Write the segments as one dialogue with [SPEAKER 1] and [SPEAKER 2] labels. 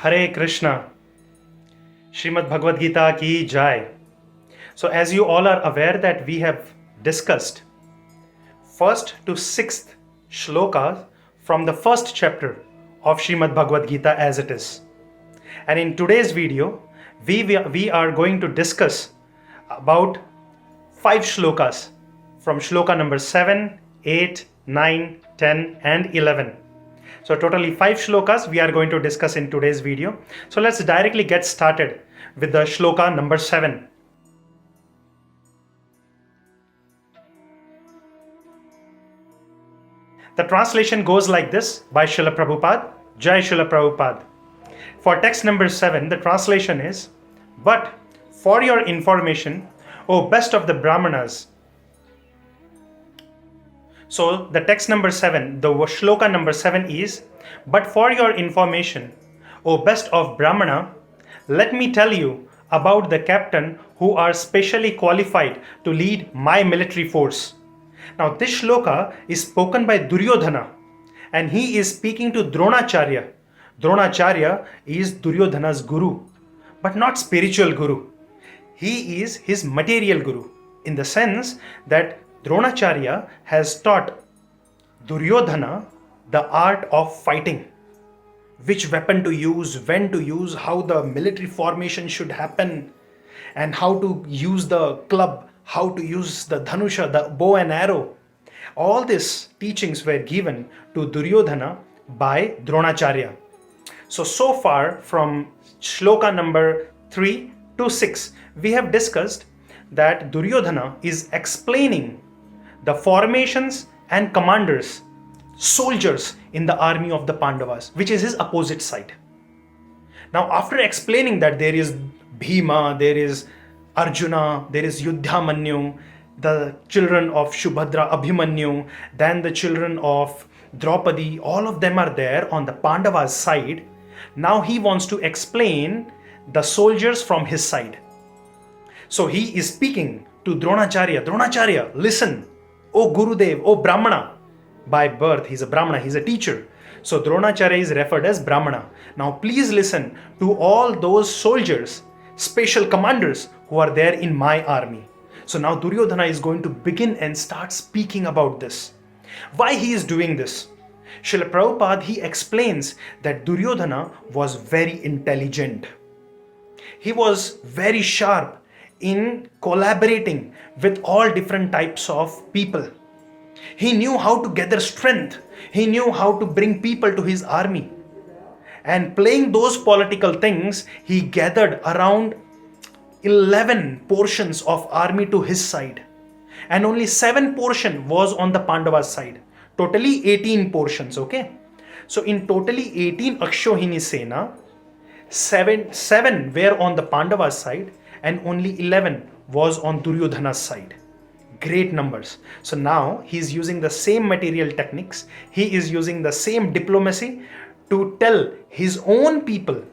[SPEAKER 1] Hare Krishna. Srimad Bhagavad Gita ki jai. So as you all are aware that we have discussed first to sixth shlokas from the first chapter of Srimad Bhagavad Gita as it is. And in today's video, we are going to discuss about 5 shlokas from shloka number 7, 8, 9, 10 and 11. So totally 5 shlokas we are going to discuss in today's video. So let's directly get started with the shloka number 7. The translation goes like this by Srila Prabhupada. Jai Srila Prabhupada. For text number 7, the translation is, "But for your information, O best of the Brahmanas." So the text number 7, the shloka number 7 is, "But for your information, O best of Brahmana, let me tell you about the captain who are specially qualified to lead my military force." Now this shloka is spoken by Duryodhana and he is speaking to Dronacharya. Dronacharya is Duryodhana's guru, but not spiritual guru. He is his material guru in the sense that Dronacharya has taught Duryodhana the art of fighting, which weapon to use, when to use, how the military formation should happen, and how to use the club, how to use the dhanusha, the bow and arrow. All these teachings were given to Duryodhana by Dronacharya. So far from shloka number 3 to 6, we have discussed that Duryodhana is explaining the formations and commanders, soldiers in the army of the Pandavas, which is his opposite side. Now after explaining that there is Bhima, there is Arjuna, there is Yudhamanyu, the children of Shubhadra, Abhimanyu, then the children of Draupadi, all of them are there on the Pandavas side. Now he wants to explain the soldiers from his side. So he is speaking to Dronacharya. Dronacharya, listen, O Gurudev, O Brahmana. By birth, he's a Brahmana, he's a teacher. So Dronacharya is referred as Brahmana. Now please listen to all those soldiers, special commanders who are there in my army. So now Duryodhana is going to begin and start speaking about this. Why he is doing this? Srila Prabhupada, he explains that Duryodhana was very intelligent. He was very sharp in collaborating with all different types of people. He knew how to gather strength. He knew how to bring people to his army. And playing those political things, he gathered around 11 portions of army to his side. And only 7 portion was on the Pandavas side. Totally 18 portions, okay? So in totally 18 Akshohini Sena, 7 were on the Pandavas side and only 11 was on Duryodhana's side. Great numbers. So now he is using the same material techniques. He is using the same diplomacy to tell his own people,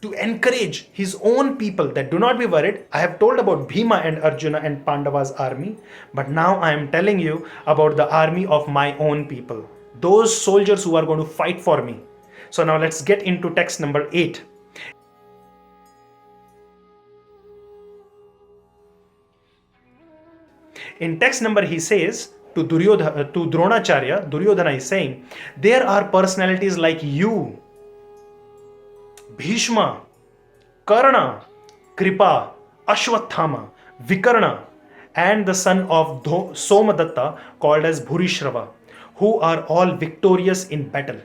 [SPEAKER 1] to encourage his own people that do not be worried. I have told about Bhima and Arjuna and Pandava's army, but now I am telling you about the army of my own people, those soldiers who are going to fight for me. So now let's get into text number 8. In text number he says to Dronacharya, Duryodhana is saying, there are personalities like you, Bhishma, Karna, Kripa, Ashwathama, Vikarna, and the son of Somadatta called as Bhurishrava, who are all victorious in battle.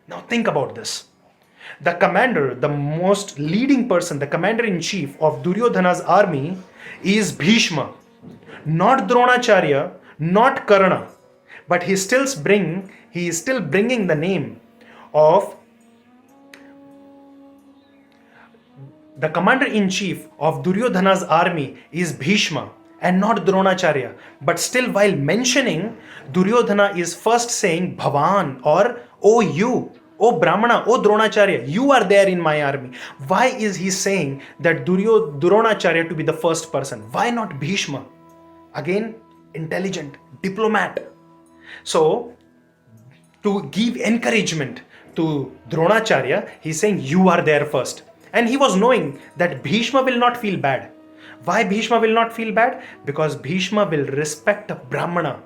[SPEAKER 1] Now think about this. The commander, the most leading person, the commander-in-chief of Duryodhana's army is Bhishma, not Dronacharya, not Karna, but he is still bringing the name of the commander-in-chief of Duryodhana's army is Bhishma and not Dronacharya. But still, while mentioning, Duryodhana is first saying Bhavan, or O you, O Brahmana, O Dronacharya, you are there in my army. Why is he saying that Dronacharya to be the first person? Why not Bhishma? Again, intelligent, diplomat. So, to give encouragement to Dronacharya, he's saying, you are there first. And he was knowing that Bhishma will not feel bad. Why Bhishma will not feel bad? Because Bhishma will respect a Brahmana.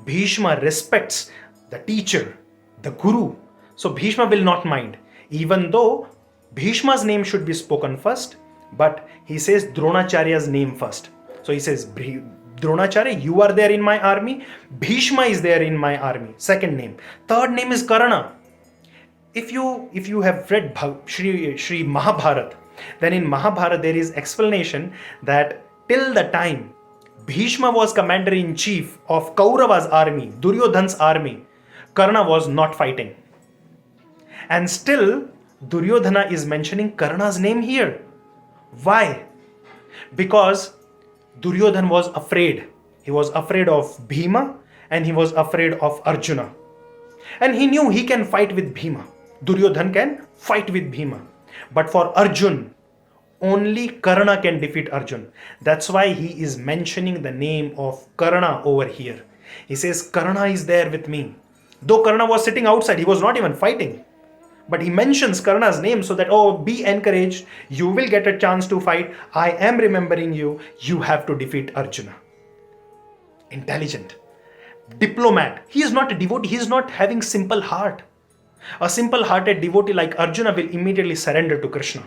[SPEAKER 1] Bhishma respects the teacher, the guru. So Bhishma will not mind. Even though Bhishma's name should be spoken first, but he says Dronacharya's name first. So he says, Dronacharya, you are there in my army. Bhishma is there in my army. Second name. Third name is Karna. If you have read Sri Mahabharata, then in Mahabharata there is explanation that till the time Bhishma was commander-in-chief of Kaurava's army, Duryodhan's army, Karna was not fighting. And still Duryodhana is mentioning Karna's name here. Why? Because Duryodhan was afraid. He was afraid of Bhima and he was afraid of Arjuna. And he knew he can fight with Bhima. Duryodhan can fight with Bhima. But for Arjun, only Karna can defeat Arjun. That's why he is mentioning the name of Karna over here. He says, Karna is there with me. Though Karna was sitting outside, he was not even fighting. But he mentions Karna's name so that, oh, be encouraged. You will get a chance to fight. I am remembering you. You have to defeat Arjuna. Intelligent. Diplomat. He is not a devotee. He is not having simple heart. A simple-hearted devotee like Arjuna will immediately surrender to Krishna.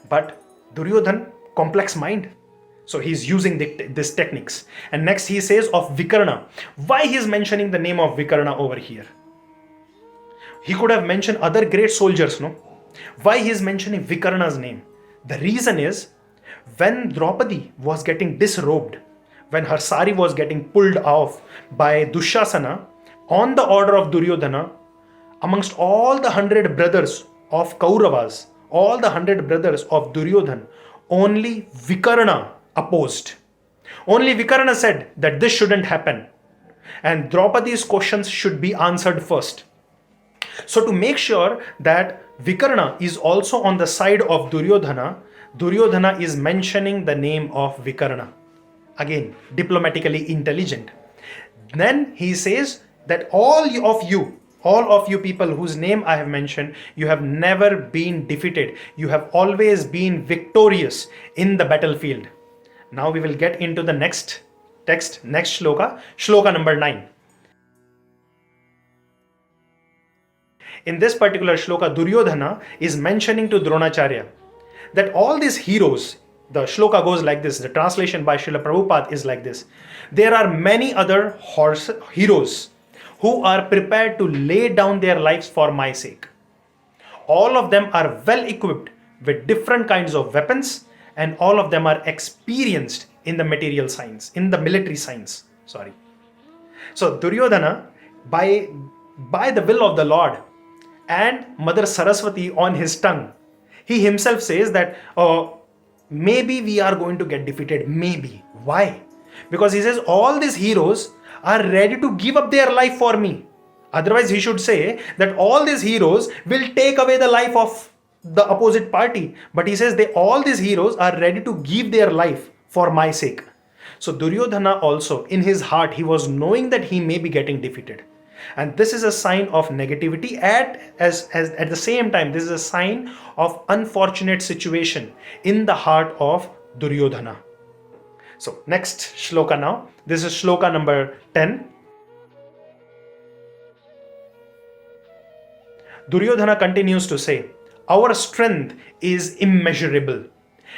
[SPEAKER 1] But Duryodhan, complex mind. So he is using these techniques. And next he says of Vikarna. Why he is mentioning the name of Vikarna over here? He could have mentioned other great soldiers, no? Why he is mentioning Vikarna's name? The reason is, when Draupadi was getting disrobed, when her sari was getting pulled off by Dushasana, on the order of Duryodhana, amongst all the 100 brothers of Kauravas, all the 100 brothers of Duryodhan, only Vikarna opposed. Only Vikarna said that this shouldn't happen. And Draupadi's questions should be answered first. So to make sure that Vikarna is also on the side of Duryodhana, Duryodhana is mentioning the name of Vikarna. Again, diplomatically intelligent. Then he says that all of you people whose name I have mentioned, you have never been defeated. You have always been victorious in the battlefield. Now we will get into the next text, next shloka, shloka number 9. In this particular shloka, Duryodhana is mentioning to Dronacharya that all these heroes, the shloka goes like this, the translation by Srila Prabhupada is like this. There are many other heroes who are prepared to lay down their lives for my sake. All of them are well equipped with different kinds of weapons, and all of them are experienced in the material science, in the military science. So Duryodhana, by the will of the Lord and Mother Saraswati on his tongue, he himself says that maybe we are going to get defeated. Maybe. Why? Because he says all these heroes are ready to give up their life for me. Otherwise, he should say that all these heroes will take away the life of the opposite party. But he says all these heroes are ready to give their life for my sake. So Duryodhana also, in his heart, he was knowing that he may be getting defeated. And this is a sign of negativity. At the same time, this is a sign of unfortunate situation in the heart of Duryodhana. So next shloka now. This is shloka number 10. Duryodhana continues to say, our strength is immeasurable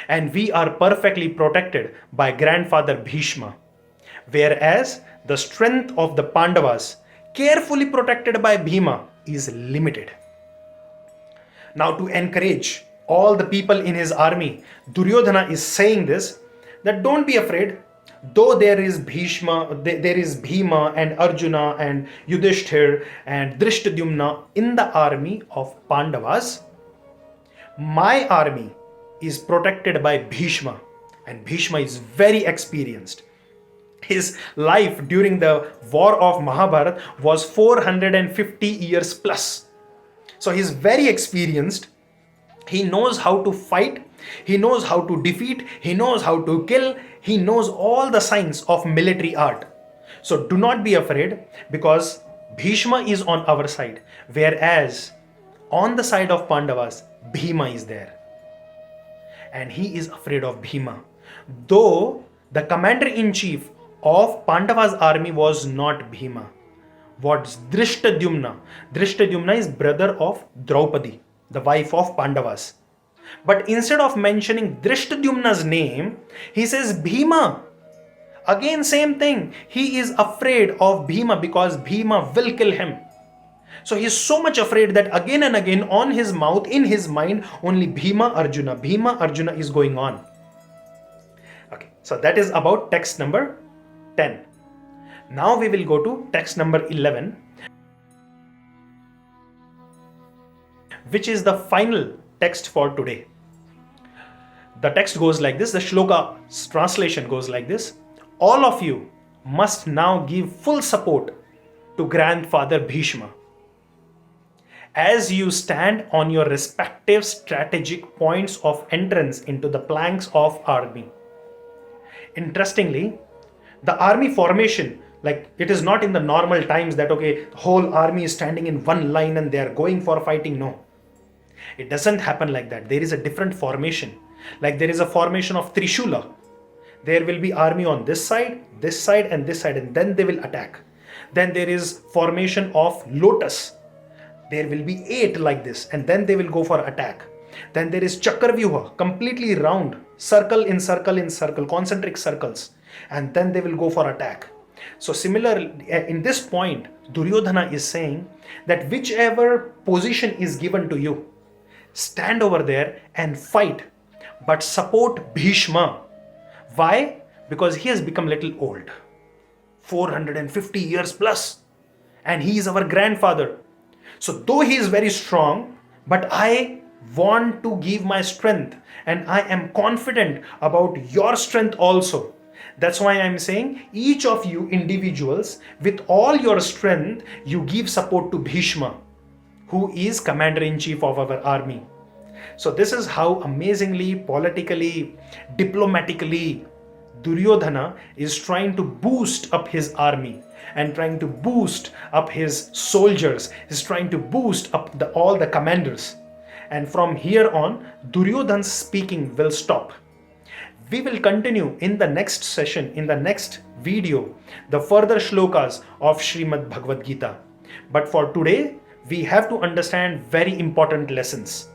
[SPEAKER 1] and we are perfectly protected by grandfather Bhishma, whereas the strength of the Pandavas, carefully protected by Bhima, is limited. Now to encourage all the people in his army, Duryodhana is saying this, that don't be afraid. Though there is Bhima and Arjuna and Yudhishthir and Drishtadyumna in the army of Pandavas, my army is protected by Bhishma, and Bhishma is very experienced. His life during the war of Mahabharata was 450 years plus. So he is very experienced. He knows how to fight. He knows how to defeat. He knows how to kill. He knows all the science of military art. So do not be afraid, because Bhishma is on our side, whereas on the side of Pandavas, Bhima is there. And he is afraid of Bhima. Though the commander-in-chief of Pandava's army was not Bhima, was Drishtadyumna. Drishtadyumna is brother of Draupadi, the wife of Pandavas. But instead of mentioning Drishtadyumna's name, he says Bhima. Again, same thing. He is afraid of Bhima because Bhima will kill him. So he is so much afraid that again and again on his mouth, in his mind, only Bhima Arjuna is going on. Okay, so that is about text number 10. Now we will go to text number 11, which is the final text for today. The text goes like this, the shloka's translation goes like this. All of you must now give full support to grandfather Bhishma as you stand on your respective strategic points of entrance into the planks of army. Interestingly, the army formation, like it is not in the normal times that okay, the whole army is standing in one line and they are going for fighting. No, it doesn't happen like that. There is a different formation. Like there is a formation of Trishula. There will be army on this side, and this side, and then they will attack. Then there is formation of lotus. There will be 8 like this, and then they will go for attack. Then there is Chakravyuha, completely round, circle in circle in circle, concentric circles, and then they will go for attack. So similarly, in this point, Duryodhana is saying that whichever position is given to you, stand over there and fight, but support Bhishma. Why? Because he has become little old, 450 years plus, and he is our grandfather. So though he is very strong, but I want to give my strength, and I am confident about your strength also. That's why I'm saying each of you individuals, with all your strength, you give support to Bhishma, who is commander-in-chief of our army. So this is how amazingly, politically, diplomatically, Duryodhana is trying to boost up his army and trying to boost up his soldiers. He's trying to boost up all the commanders. And from here on, Duryodhana's speaking will stop. We will continue in the next session, in the next video, the further shlokas of Srimad Bhagavad Gita. But for today, we have to understand very important lessons.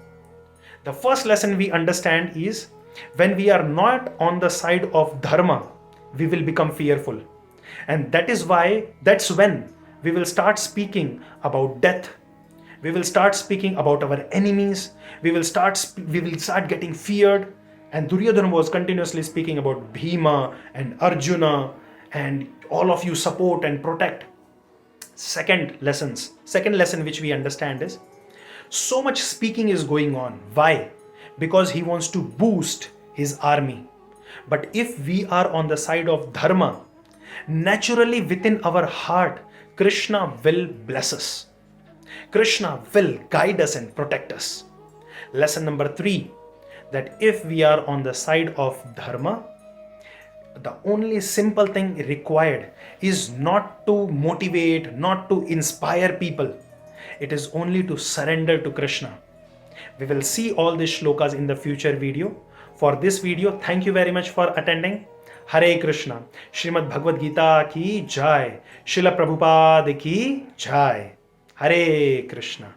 [SPEAKER 1] The first lesson we understand is when we are not on the side of dharma, we will become fearful. And that's when we will start speaking about death. We will start speaking about our enemies. We will start getting feared. And Duryodhana was continuously speaking about Bhima and Arjuna and all of you support and protect. Second lesson which we understand is so much speaking is going on. Why? Because he wants to boost his army. But if we are on the side of dharma, naturally within our heart, Krishna will bless us. Krishna will guide us and protect us. Lesson number 3, that if we are on the side of dharma, the only simple thing required is not to motivate, not to inspire people. It is only to surrender to Krishna. We will see all these shlokas in the future video. For this video, thank you very much for attending. Hare Krishna. Srimad Bhagavad Gita ki jai. Srila Prabhupada ki jai. Hare Krishna.